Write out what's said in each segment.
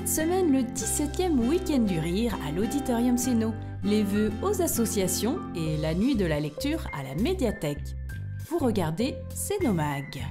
Cette semaine, le 17e week-end du rire à l'Auditorium Céno, les vœux aux associations et la nuit de la lecture à la médiathèque. Vous regardez Cénomag.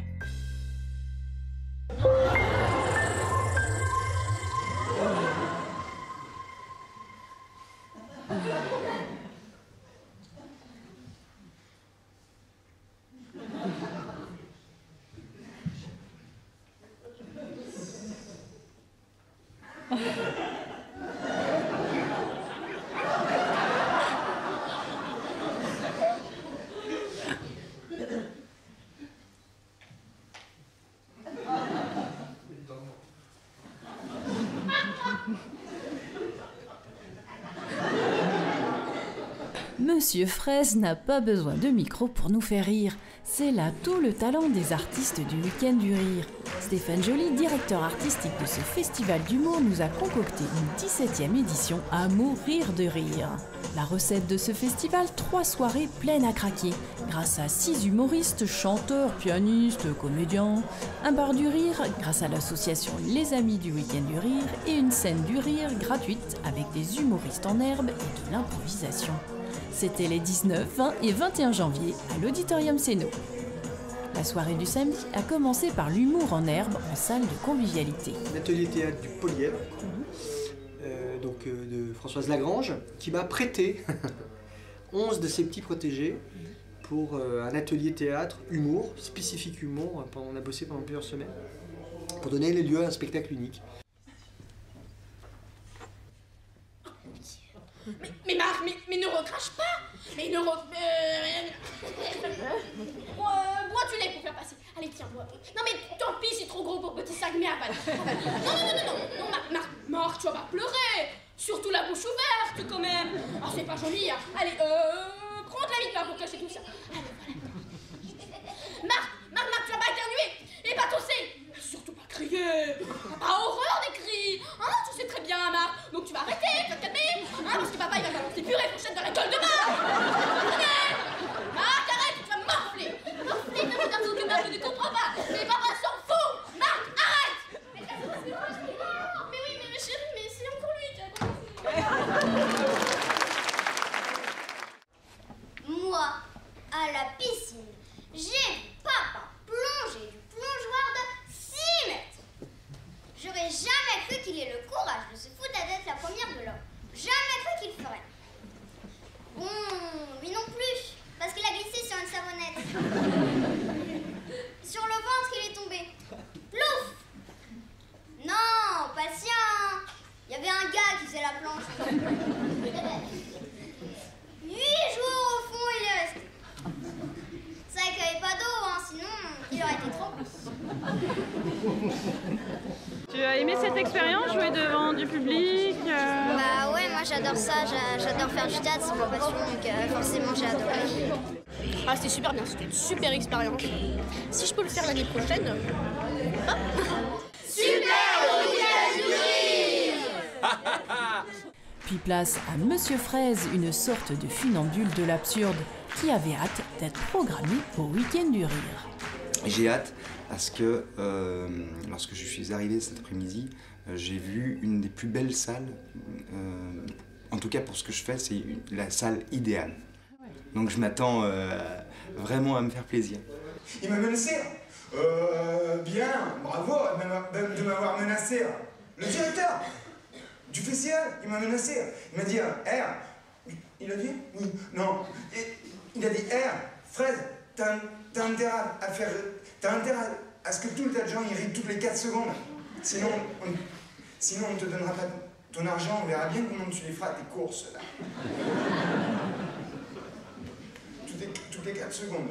Monsieur Fraise n'a pas besoin de micro pour nous faire rire. C'est là tout le talent des artistes du Week-end du Rire. Stéphane Joly, directeur artistique de ce festival d'humour, nous a concocté une 17e édition à mourir de rire. La recette de ce festival, 3 soirées pleines à craquer, grâce à 6 humoristes, chanteurs, pianistes, comédiens, un bar du rire grâce à l'association Les Amis du Week-end du Rire et une scène du rire gratuite avec des humoristes en herbe et de l'improvisation. C'était les 19, 20 et 21 janvier à l'Auditorium Céno. La soirée du samedi a commencé par l'humour en herbe en salle de convivialité. L'atelier théâtre du Polièvre, de Françoise Lagrange, qui m'a prêté 11 de ses petits protégés pour un atelier théâtre humour, spécifique humour. On a bossé pendant plusieurs semaines pour donner les lieux à un spectacle unique. Mais Marc, mais ne recrache pas. Mais ne bois du lait pour faire passer. Allez, tiens, bois. Non mais tant pis, c'est trop gros pour petit sac, mais avale. Non, Marc, tu vas pas pleurer. Surtout la bouche ouverte, quand même. Ah, c'est pas joli, hein. Allez, prends de la vite là pour cacher tout ça. Allez, voilà. Marc, tu vas pas éternuer et pas tousser. Surtout pas crier. Pas horreur des cris. Hein, tu sais très bien, Marc. Donc tu vas arrêter, tu vas te calmer. Hein, parce que papa, il va balancer purée et fourchette dans la gueule de Marc. Marc, arrête, tu vas morfler. Morfler, ne regarde que Marc ne comprend pas. Mais papa s'en fout. Marc, arrête. Mais oui, mais chérie, mais c'est encore lui qui a commencé. Moi, à la piscine, j'ai vu papa plonger du plongeoir de 6 mètres. J'aurais jamais cru qu'il ait le courage de se foutre à d'être la première de l'homme. Jamais cru qu'il le ferait. Bon, lui non plus, parce qu'il a glissé sur une savonnette. Sur le ventre, il est tombé. Plouf! Non, patient. Il y avait un gars qui faisait la planche. 8 jours au fond, il est resté. C'est vrai qu'il n'y avait pas d'eau, hein, sinon il aurait été trop. Tu as aimé cette expérience, jouer devant du public Bah ouais, moi j'adore ça, j'adore faire du théâtre, c'est ma passion, donc forcément j'ai adoré. Ah, c'était super bien, c'était une super expérience. Si je peux le faire l'année prochaine. Puis place à Monsieur Fraise, une sorte de funambule de l'absurde, qui avait hâte d'être programmé au Week-end du Rire. J'ai hâte parce que lorsque je suis arrivé cet après-midi, j'ai vu une des plus belles salles. En tout cas pour ce que je fais, c'est la salle idéale. Donc je m'attends vraiment à me faire plaisir. Il m'a menacé. Bien, bravo de m'avoir menacé. Le directeur du festival, il m'a menacé. Il m'a dit R. Il a dit oui, non. Il a dit R. Fred, t'as intérêt à faire. T'as intérêt à ce que tout le tas de gens irritent toutes les 4 secondes. Sinon, on ne te donnera pas ton argent. On verra bien comment tu les feras tes courses là. Toutes les 4 secondes.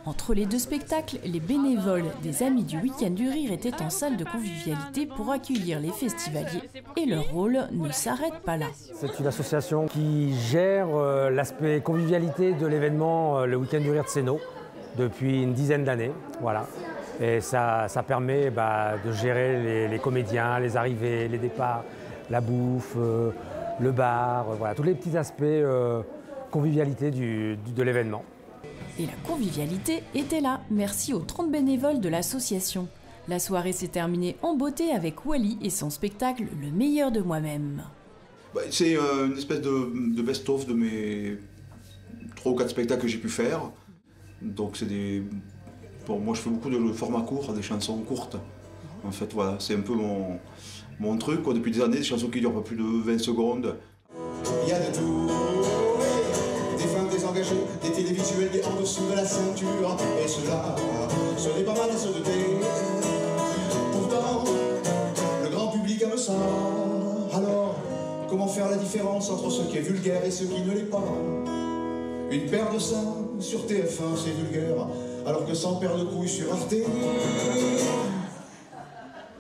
Entre les deux spectacles, les bénévoles des Amis du Week-end du Rire étaient en salle de convivialité pour accueillir les festivaliers et leur rôle ne s'arrête pas là. C'est une association qui gère l'aspect convivialité de l'événement le Week-end du Rire de Céno. depuis une dizaine d'années. Voilà. Et ça permet de gérer les comédiens, les arrivées, les départs, la bouffe, le bar, voilà, tous les petits aspects convivialité de l'événement. Et la convivialité était là, merci aux 30 bénévoles de l'association. La soirée s'est terminée en beauté avec Wally et son spectacle « Le meilleur de moi-même ». C'est une espèce de best-of de mes 3 ou 4 spectacles que j'ai pu faire. Donc c'est des... Bon, moi je fais beaucoup de formats courts, des chansons courtes. En fait voilà, c'est un peu mon truc quoi. Depuis des années, des chansons qui durent pas plus de 20 secondes. Il y a de tout, des femmes désengagées, des télévisuels, des en dessous de la ceinture. Et cela, ce n'est pas mal à se douter. Pourtant, le grand public aime ça. Alors, comment faire la différence entre ce qui est vulgaire et ce qui ne l'est pas? Une paire de seins sur TF1, c'est vulgaire, alors que 100 paires de couilles sur Arte,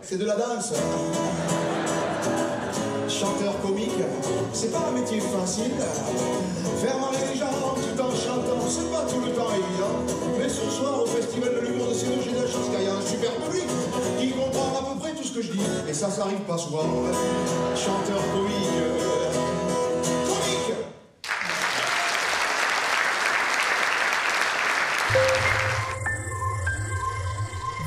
c'est de la danse. Chanteur comique, c'est pas un métier facile. Faire marrer les gens tout en chantant, c'est pas tout le temps évident. Mais ce soir, au Festival de l'humour de Séville, j'ai de la chance qu'il y a un super public qui comprend à peu près tout ce que je dis. Et ça arrive pas souvent. Chanteur comique.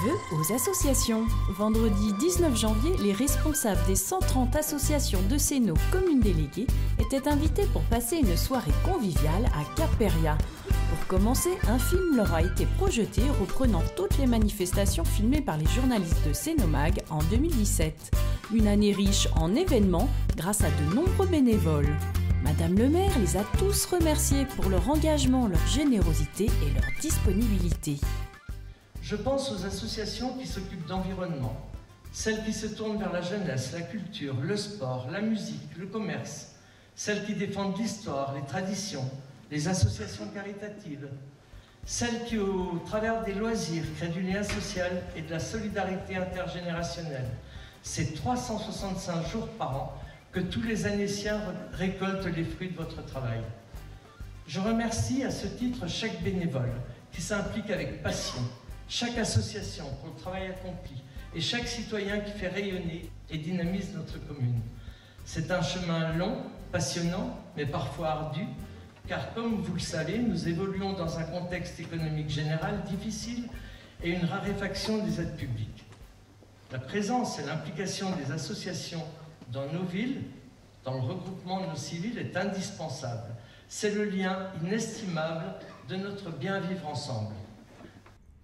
Vœux aux associations. Vendredi 19 janvier, les responsables des 130 associations de Sénaux communes déléguées étaient invités pour passer une soirée conviviale à Cap-Péria. Pour commencer, un film leur a été projeté reprenant toutes les manifestations filmées par les journalistes de Sénomag en 2017. Une année riche en événements grâce à de nombreux bénévoles. Madame le maire les a tous remerciés pour leur engagement, leur générosité et leur disponibilité. Je pense aux associations qui s'occupent d'environnement, celles qui se tournent vers la jeunesse, la culture, le sport, la musique, le commerce, celles qui défendent l'histoire, les traditions, les associations caritatives, celles qui, au travers des loisirs, créent du lien social et de la solidarité intergénérationnelle. C'est 365 jours par an que tous les Annéciens récoltent les fruits de votre travail. Je remercie à ce titre chaque bénévole qui s'implique avec passion, chaque association pour le travail accompli et chaque citoyen qui fait rayonner et dynamise notre commune. C'est un chemin long, passionnant, mais parfois ardu, car comme vous le savez, nous évoluons dans un contexte économique général difficile et une raréfaction des aides publiques. La présence et l'implication des associations dans nos villes, dans le regroupement de nos civils, est indispensable. C'est le lien inestimable de notre bien vivre ensemble.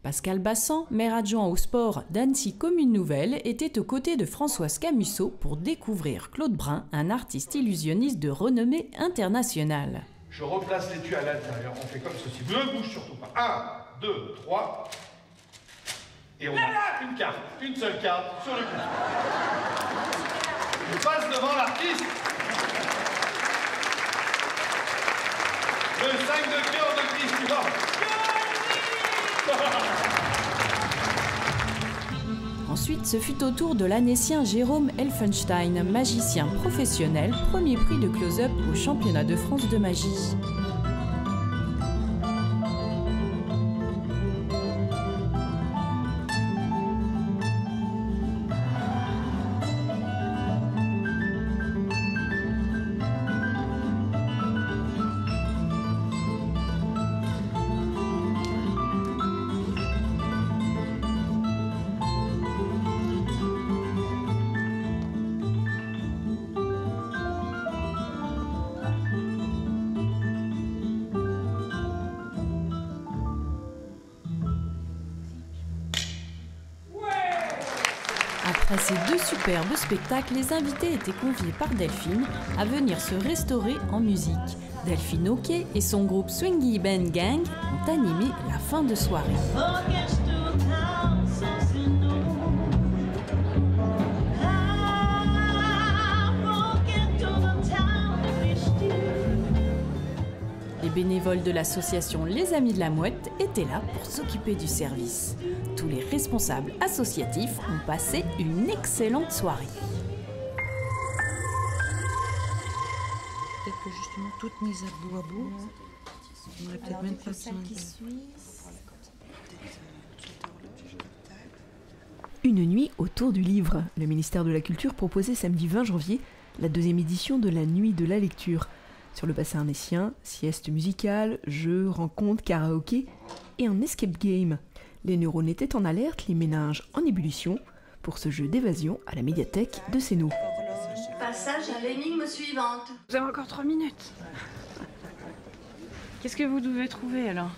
Pascal Bassan, maire adjoint au sport d'Annecy Commune Nouvelle, était aux côtés de Françoise Camusso pour découvrir Claude Brun, un artiste illusionniste de renommée internationale. Je replace l'étui à l'intérieur, on fait comme ceci. Ne bouge surtout pas. 1, 2, 3. Et on a une carte, une seule carte sur le bout. Je passe devant l'artiste. Le 5 de cœur de Christophe. Ensuite, ce fut au tour de l'Annécien Jérôme Elfenstein, magicien professionnel, premier prix de close-up au championnat de France de magie. Après ces 2 superbes spectacles, les invités étaient conviés par Delphine à venir se restaurer en musique. Delphine Oquet et son groupe Swingy Band Gang ont animé la fin de soirée. Les bénévoles de l'association Les Amis de la Mouette étaient là pour s'occuper du service. Tous les responsables associatifs ont passé une excellente soirée. Peut-être que justement, toutes mises à bout, on aurait peut-être même pas besoin de... Une nuit autour du livre. Le ministère de la Culture proposait samedi 20 janvier la 2e édition de la Nuit de la lecture. Sur le bassin arnécien, sieste musicale, jeux, rencontres, karaoké et un escape game. Les neurones étaient en alerte, les méninges en ébullition pour ce jeu d'évasion à la médiathèque de Sénaux. Passage à l'énigme suivante. Vous avez encore 3 minutes. Qu'est-ce que vous devez trouver alors?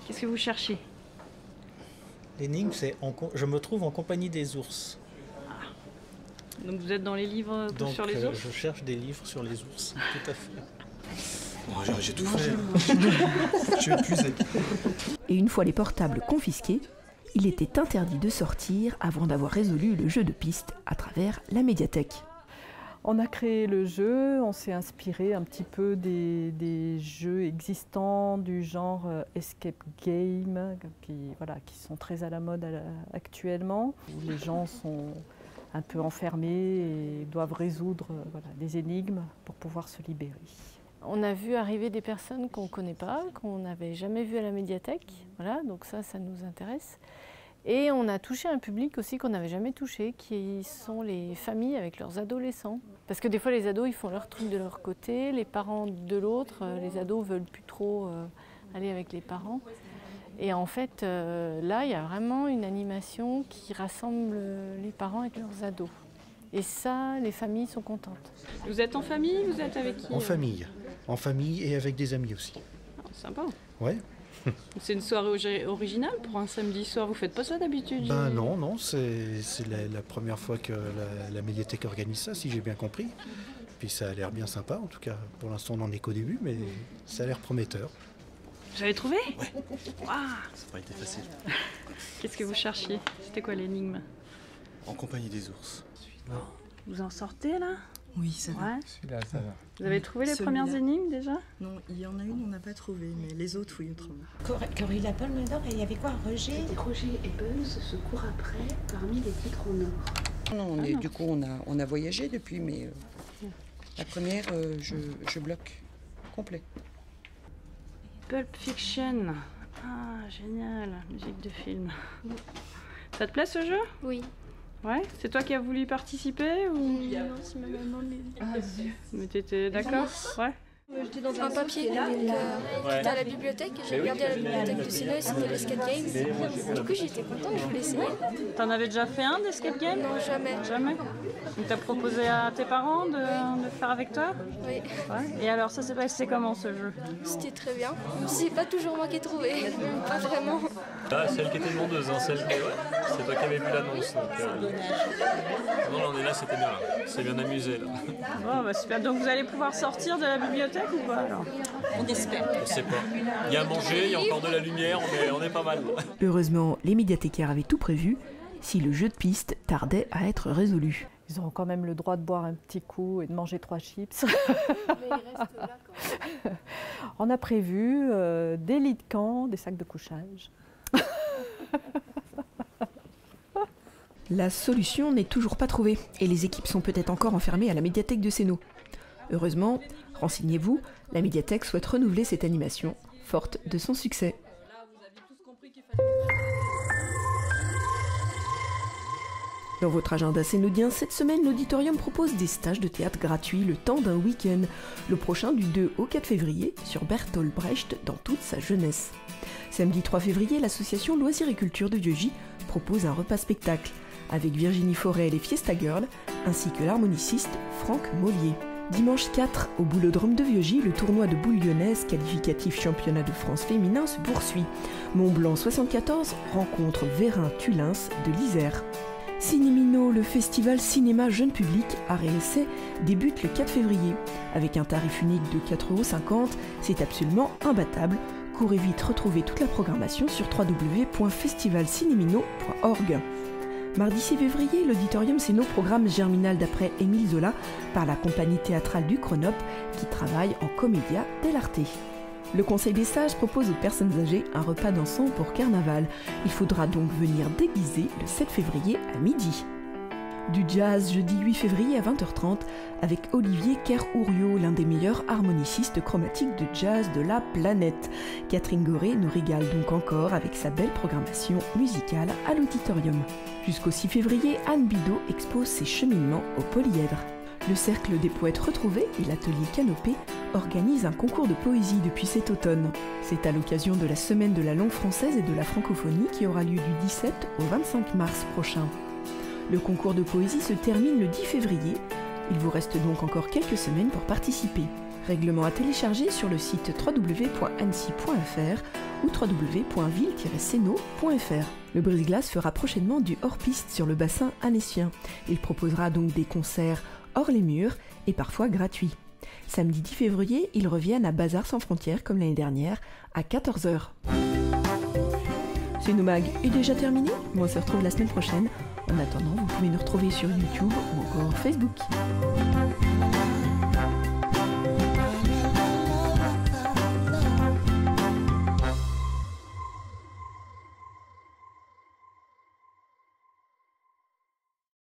Qu'est-ce que vous cherchez? L'énigme, c'est je me trouve en compagnie des ours. Ah. Donc vous êtes dans les livres sur les ours? Je cherche des livres sur les ours, tout à fait. Oh, j'ai tout fait. Je suis épuisé. Et une fois les portables confisqués, il était interdit de sortir avant d'avoir résolu le jeu de piste à travers la médiathèque. On a créé le jeu, on s'est inspiré un petit peu des jeux existants du genre escape game qui sont très à la mode actuellement, où les gens sont un peu enfermés et doivent résoudre des énigmes pour pouvoir se libérer. On a vu arriver des personnes qu'on ne connaît pas, qu'on n'avait jamais vues à la médiathèque, donc ça nous intéresse. Et on a touché un public aussi qu'on n'avait jamais touché, qui sont les familles avec leurs adolescents. Parce que des fois les ados ils font leur truc de leur côté, les parents de l'autre, les ados veulent plus trop aller avec les parents. Et en fait là il y a vraiment une animation qui rassemble les parents avec leurs ados. Et ça, les familles sont contentes. Vous êtes en famille? Vous êtes avec qui? En famille et avec des amis aussi. Oh, sympa. Ouais. C'est une soirée originale pour un samedi soir, vous faites pas ça d'habitude? Ben non, c'est la première fois que la médiathèque organise ça, si j'ai bien compris. Puis ça a l'air bien sympa, en tout cas, pour l'instant on n'en est qu'au début, mais ça a l'air prometteur. Vous avez trouvé? Ouais. Wow. Ça n'a pas été facile. Qu'est-ce que vous cherchiez? C'était quoi l'énigme? En compagnie des ours. Vous en sortez là? Oui, ça va. Ouais. Celui-là, ça va. Vous avez trouvé les premières énigmes déjà? Non, il y en a une, on n'a pas trouvé, mais les autres, oui, autrement. Corinne la Palme d'Or, et il y avait quoi? Roger et Buns se courent après parmi les titres en or. Non, du coup, on a voyagé depuis, mais la première, je bloque complet. Pulp Fiction. Ah, génial, musique de film. Ça te plaît ce jeu? Oui. Ouais, c'est toi qui as voulu participer ou... Non, c'est ma maman, mais... Mais t'étais d'accord? Ouais. J'étais dans un papier qui était à la bibliothèque, j'ai regardé à la bibliothèque de Sénaux et c'était l'escape game. Du coup j'étais contente, je voulais essayer. T'en avais déjà fait un d'escape game? Non, jamais. Jamais? Donc t'as proposé à tes parents de le faire avec toi? Oui. Ouais. Et alors ça s'est passé comment ce jeu? C'était très bien, même si c'est pas toujours moi qui ai trouvé, pas vraiment. Ah, celle qui était demandeuse, celle qui... Ouais, c'est toi qui avais vu l'annonce. Non, là on est là, c'était bien là. C'est bien amusé là. Bon, bah super, donc vous allez pouvoir sortir de la bibliothèque ou pas alors? On espère. On sait pas. Il y a à manger, il y a encore de la lumière, on est pas mal. Heureusement, les médiathécaires avaient tout prévu si le jeu de piste tardait à être résolu. Ils auront quand même le droit de boire un petit coup et de manger 3 chips. Mais ils restent là quand même. On a prévu des lits de camp, des sacs de couchage. La solution n'est toujours pas trouvée et les équipes sont peut-être encore enfermées à la médiathèque de Sénaux. Heureusement, renseignez-vous, la médiathèque souhaite renouveler cette animation, forte de son succès. Dans votre agenda sénaudien, cette semaine, l'auditorium propose des stages de théâtre gratuits le temps d'un week-end, le prochain du 2 au 4 février, sur Bertolt Brecht dans toute sa jeunesse. Samedi 3 février, l'association Loisirs et Culture de Vieux-Gy propose un repas-spectacle, avec Virginie Forel et Fiesta Girl, ainsi que l'harmoniciste Franck Mollier. Dimanche 4, au Boulodrome de Vieux-Gy, le tournoi de boules lyonnaise qualificatif championnat de France féminin se poursuit. Montblanc 74 rencontre Vérin-Tulins de l'Isère. Cinémino, le festival cinéma jeune public à Réessay, débute le 4 février. Avec un tarif unique de 4,50 €, c'est absolument imbattable. Courez vite retrouver toute la programmation sur www.festivalcinemino.org. Mardi 6 février, l'auditorium Sénaux programme Germinal d'après Émile Zola par la compagnie théâtrale du Chronop qui travaille en Commedia dell'arte. Le Conseil des Sages propose aux personnes âgées un repas dansant pour carnaval. Il faudra donc venir déguiser le 7 février à midi. Du jazz jeudi 8 février à 20h30 avec Olivier Kerr-Ouriot, l'un des meilleurs harmonicistes chromatiques de jazz de la planète. Catherine Goré nous régale donc encore avec sa belle programmation musicale à l'auditorium. Jusqu'au 6 février, Anne Bidot expose ses cheminements au Polyèdre. Le Cercle des Poètes Retrouvés et l'Atelier Canopée organisent un concours de poésie depuis cet automne. C'est à l'occasion de la Semaine de la langue française et de la francophonie qui aura lieu du 17 au 25 mars prochain. Le concours de poésie se termine le 10 février. Il vous reste donc encore quelques semaines pour participer. Règlement à télécharger sur le site www.annecy.fr ou www.ville-seno.fr. Le Brise-Glace fera prochainement du hors-piste sur le bassin annécien. Il proposera donc des concerts hors les murs et parfois gratuits. Samedi 10 février, ils reviennent à Bazar sans frontières comme l'année dernière à 14h. C'est Nomag est déjà terminé. On se retrouve la semaine prochaine. En attendant, vous pouvez nous retrouver sur YouTube ou encore Facebook.